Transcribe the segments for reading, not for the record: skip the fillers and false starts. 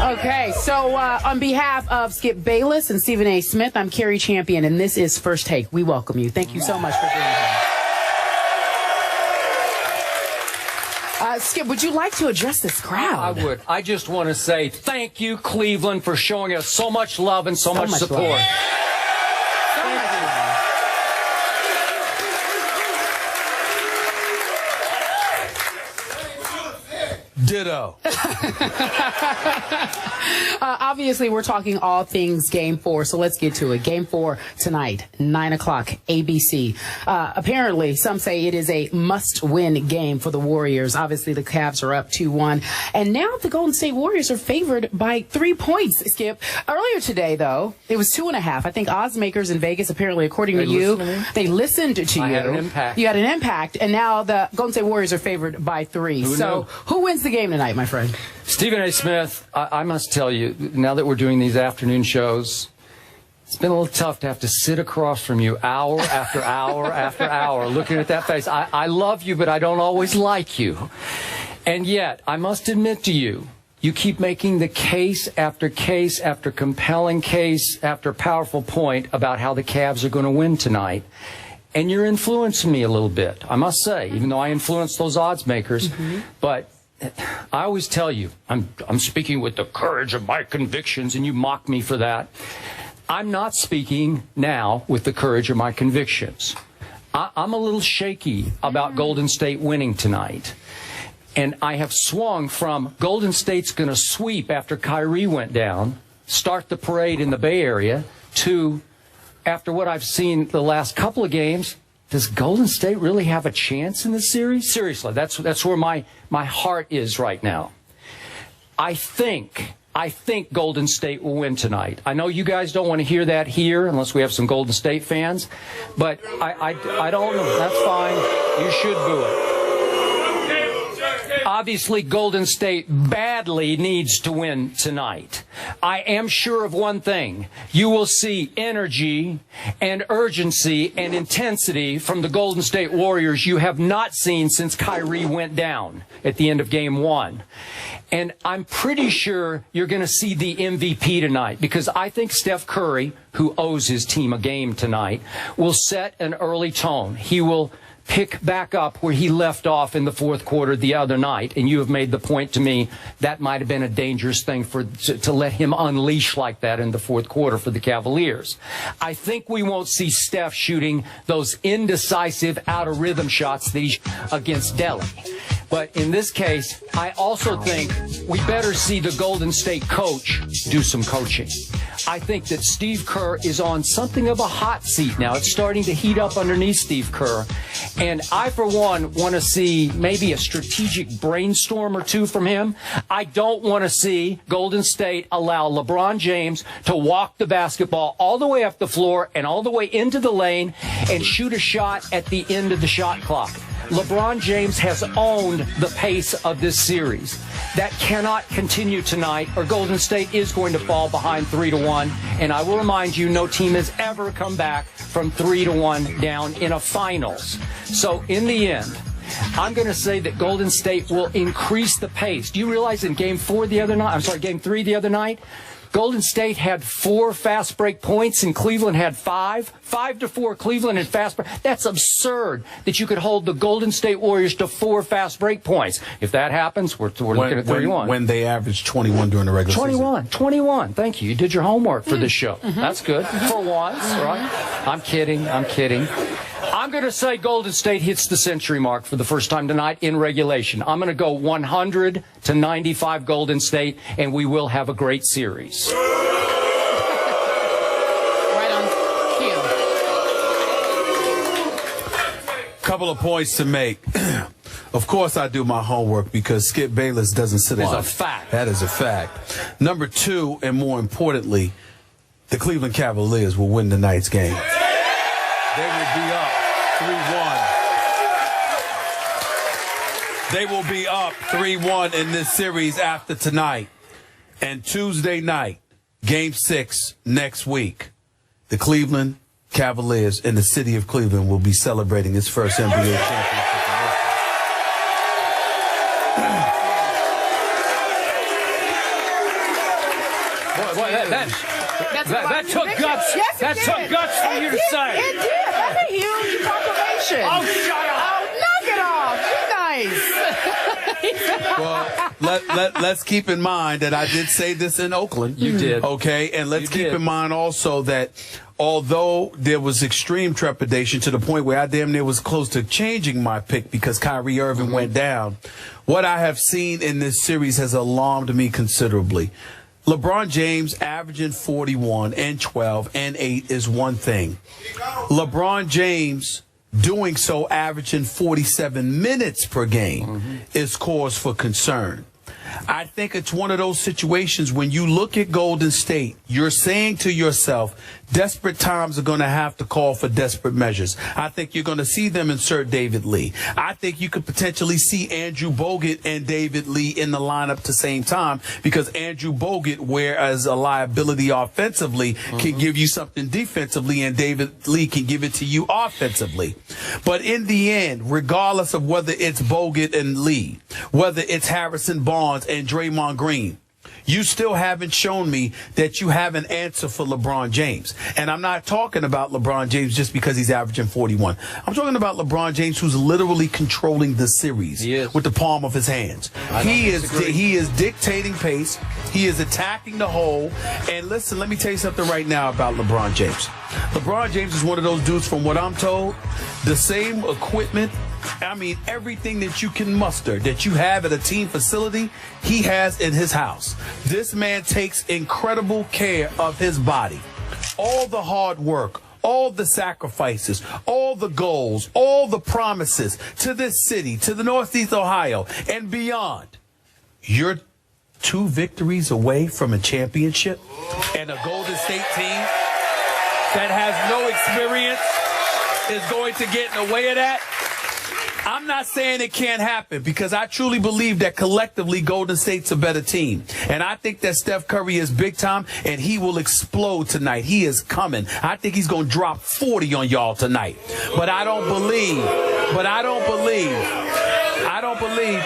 Okay, so on behalf of Skip Bayless and Stephen A. Smith, I'm Carrie Champion, and this is First Take. We welcome you. Thank you so much for being here. Skip, would you like to address this crowd? I would. I just want to say thank you, Cleveland, for showing us so much love and so much support. Love. Ditto. Obviously, we're talking all things Game 4, so let's get to it. Game 4 tonight, 9 o'clock, ABC. Apparently, some say it is a must-win game for the Warriors. Obviously, the Cavs are up 2-1. And now the Golden State Warriors are favored by 3 points, Skip. Earlier today, though, it was 2.5. I think odds makers in Vegas, apparently, according to you, they listened to you. I had an impact. You had an impact, and now the Golden State Warriors are favored by 3. So who wins the game tonight, my friend? Stephen A. Smith, I must tell you, now that we're doing these afternoon shows, it's been a little tough to have to sit across from you hour after hour after hour looking at that face. I love you, but I don't always like you. And yet, I must admit to you, you keep making the case after compelling case after powerful point about how the Cavs are going to win tonight. And you're influencing me a little bit, I must say, even though I influence those odds makers. But I always tell you, I'm speaking with the courage of my convictions, and you mock me for that. I'm not speaking now with the courage of my convictions. I'm a little shaky about Golden State winning tonight. And I have swung from Golden State's going to sweep after Kyrie went down, start the parade in the Bay Area, to, after what I've seen the last couple of games, does Golden State really have a chance in this series? Seriously, that's where my heart is right now. I think Golden State will win tonight. I know you guys don't want to hear that here unless we have some Golden State fans, but I don't know. That's fine. You should boo it. Obviously, Golden State badly needs to win tonight. I am sure of one thing. You will see energy and urgency and intensity from the Golden State Warriors you have not seen since Kyrie went down at the end of Game 1. And I'm pretty sure you're going to see the MVP tonight, because I think Steph Curry, who owes his team a game tonight, will set an early tone. He will pick back up where he left off in the fourth quarter the other night, and you have made the point to me that might have been a dangerous thing to let him unleash like that in the fourth quarter for the Cavaliers. I think we won't see Steph shooting those indecisive out-of-rhythm shots against Delhi. But in this case, I also think we better see the Golden State coach do some coaching. I think that Steve Kerr is on something of a hot seat now. It's starting to heat up underneath Steve Kerr. And I, for one, want to see maybe a strategic brainstorm or two from him. I don't want to see Golden State allow LeBron James to walk the basketball all the way up the floor and all the way into the lane and shoot a shot at the end of the shot clock. LeBron James has owned the pace of this series. That cannot continue tonight, or Golden State is going to fall behind 3-1. And I will remind you, no team has ever come back from 3-1 down in a finals. So in the end, I'm going to say that Golden State will increase the pace. Do you realize in Game 3 the other night, Golden State had 4 fast break points and Cleveland had 5. 5-4 Cleveland and fast break. That's absurd that you could hold the Golden State Warriors to 4 fast break points. If that happens, we're looking at 31. When they averaged 21 during the regular season. 21. Thank you. You did your homework for this show. That's good. For once, right? I'm kidding. I'm going to say Golden State hits the century mark for the first time tonight in regulation. I'm going to go 100-95 Golden State, and we will have a great series. Right on cue. Couple of points to make. Of course I do my homework because Skip Bayless doesn't sit on. It's a fact. That is a fact. Number 2, and more importantly, the Cleveland Cavaliers will win tonight's game. They will be up 3-1. They will be up 3-1 in this series after tonight. And Tuesday night, Game 6 next week, the Cleveland Cavaliers in the city of Cleveland will be celebrating its first NBA championship. That took guts. Yes, That took guts for you to say. It did. That's a huge proclamation. Oh, shut up. Oh, knock it off. Be nice. Well, let's keep in mind that I did say this in Oakland. You did. Okay, and let's keep in mind also that although there was extreme trepidation to the point where I damn near was close to changing my pick because Kyrie Irving went down, what I have seen in this series has alarmed me considerably. LeBron James averaging 41 and 12 and 8 is one thing. LeBron James doing so, averaging 47 minutes per game, is cause for concern. I think it's one of those situations when you look at Golden State, you're saying to yourself, desperate times are going to have to call for desperate measures. I think you're going to see them insert David Lee. I think you could potentially see Andrew Bogut and David Lee in the lineup at the same time because Andrew Bogut, whereas a liability offensively, can give you something defensively, and David Lee can give it to you offensively. But in the end, regardless of whether it's Bogut and Lee, whether it's Harrison Barnes and Draymond Green, you still haven't shown me that you have an answer for LeBron James. And I'm not talking about LeBron James just because he's averaging 41. I'm talking about LeBron James, who's literally controlling the series with the palm of his hands. He is dictating pace. He is attacking the hole. And listen, let me tell you something right now about LeBron James. LeBron James is one of those dudes, from what I'm told, the same equipment, I mean, everything that you can muster, that you have at a team facility, he has in his house. This man takes incredible care of his body. All the hard work, all the sacrifices, all the goals, all the promises to this city, to the Northeast Ohio, and beyond. You're 2 victories away from a championship, and a Golden State team that has no experience is going to get in the way of that. I'm not saying it can't happen, because I truly believe that collectively Golden State's a better team. And I think that Steph Curry is big time, and he will explode tonight. He is coming. I think he's going to drop 40 on y'all tonight. But I don't believe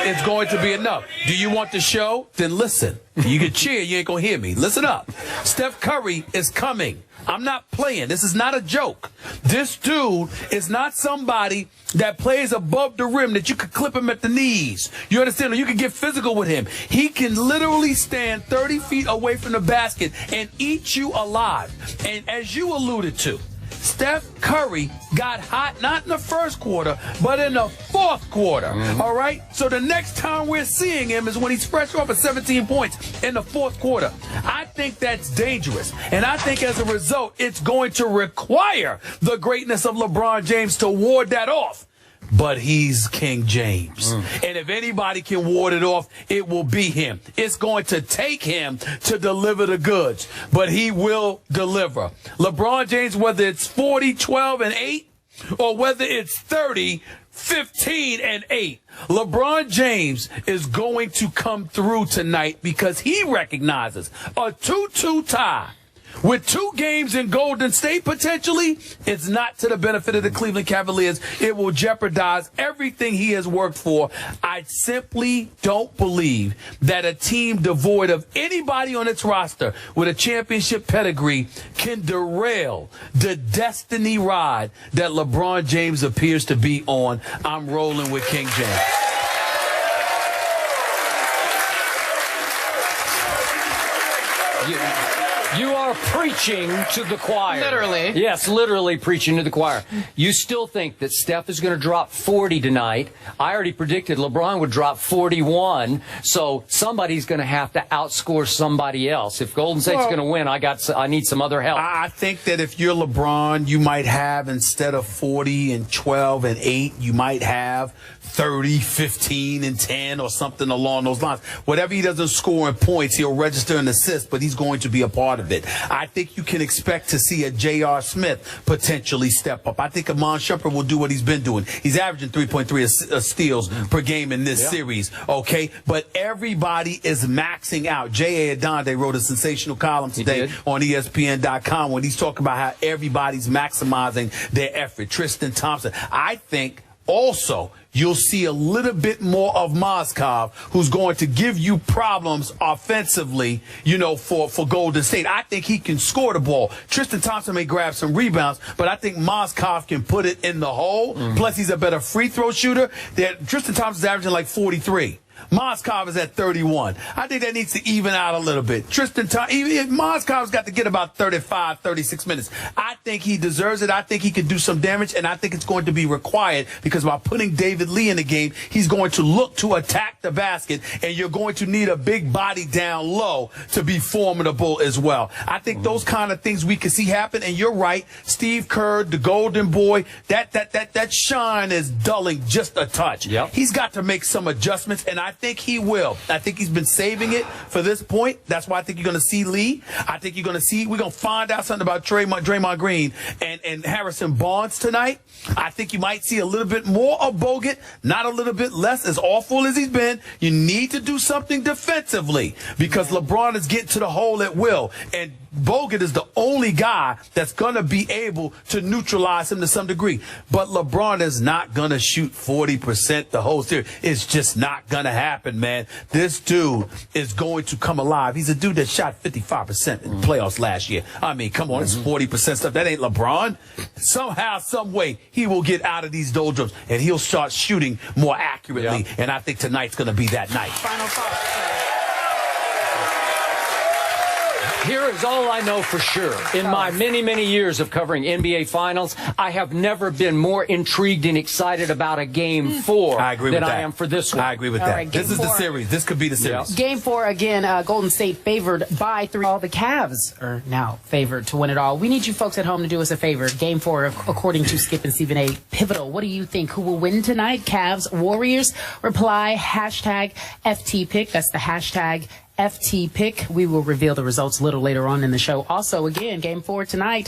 it's going to be enough. Do you want the show? Then listen. You can cheer. You ain't going to hear me. Listen up. Steph Curry is coming. I'm not playing. This is not a joke. This dude is not somebody that plays above the rim that you could clip him at the knees. You understand? Or you can get physical with him. He can literally stand 30 feet away from the basket and eat you alive. And as you alluded to, Steph Curry got hot, not in the first quarter, but in the fourth quarter. All right? So the next time we're seeing him is when he's fresh off of 17 points in the fourth quarter. I think that's dangerous. And I think as a result, it's going to require the greatness of LeBron James to ward that off. But he's King James. And if anybody can ward it off, it will be him. It's going to take him to deliver the goods, but he will deliver. LeBron James, whether it's 40, 12, and 8, or whether it's 30, 15, and 8, LeBron James is going to come through tonight because he recognizes a 2-2 tie with 2 games in Golden State potentially, it's not to the benefit of the Cleveland Cavaliers. It will jeopardize everything he has worked for. I simply don't believe that a team devoid of anybody on its roster with a championship pedigree can derail the destiny ride that LeBron James appears to be on. I'm rolling with King James. You are preaching to the choir. Literally. Yes, literally preaching to the choir. You still think that Steph is going to drop 40 tonight. I already predicted LeBron would drop 41, so somebody's going to have to outscore somebody else. If Golden State's going to win, I need some other help. I think that if you're LeBron, you might have, instead of 40 and 12 and 8, you might have 30, 15, and 10 or something along those lines. Whatever he doesn't score in points, he'll register an assist, but he's going to be a part of it. I think you can expect to see a J.R. Smith potentially step up. I think Amon Shumpert will do what he's been doing. He's averaging 3.3 steals per game in this series, okay? But everybody is maxing out. J.A. Adonde wrote a sensational column today on ESPN.com when he's talking about how everybody's maximizing their effort. Tristan Thompson. I think also, you'll see a little bit more of Mozgov, who's going to give you problems offensively, for Golden State. I think he can score the ball. Tristan Thompson may grab some rebounds, but I think Mozgov can put it in the hole. Plus, he's a better free throw shooter. Tristan Thompson's averaging like 43. Mozgov is at 31. I think that needs to even out a little bit. Mozgov's got to get about 35, 36 minutes. I think he deserves it. I think he could do some damage, and I think it's going to be required because by putting David Lee in the game, he's going to look to attack the basket, and you're going to need a big body down low to be formidable as well. I think those kind of things we can see happen, and you're right. Steve Kerr, the golden boy, that shine is dulling just a touch. Yep. He's got to make some adjustments, and I think he will. I think he's been saving it for this point. That's why I think you're going to see Lee. I think we're going to find out something about Draymond Green and Harrison Barnes tonight. I think you might see a little bit more of Bogut, not a little bit less, as awful as he's been. You need to do something defensively because LeBron is getting to the hole at will. And Bogut is the only guy that's going to be able to neutralize him to some degree. But LeBron is not going to shoot 40% the whole series. It's just not going to happen, man. This dude is going to come alive. He's a dude that shot 55% in the playoffs last year. I mean, come on, it's 40% stuff. That ain't LeBron. Somehow, some way, he will get out of these doldrums, and he'll start shooting more accurately. Yeah. And I think tonight's going to be that night. Final thoughts. Here is all I know for sure. In my many, many years of covering NBA Finals, I have never been more intrigued and excited about a Game 4 than I am for this one. I agree with All that. right, this is the series. This could be the series. Game 4, again, Golden State favored by 3. All the Cavs are now favored to win it all. We need you folks at home to do us a favor. Game 4, according to Skip and Stephen A. Pivotal. What do you think? Who will win tonight? Cavs, Warriors? Reply, #FTPick. That's the hashtag FT pick. We will reveal the results a little later on in the show. Also, again, Game 4 tonight.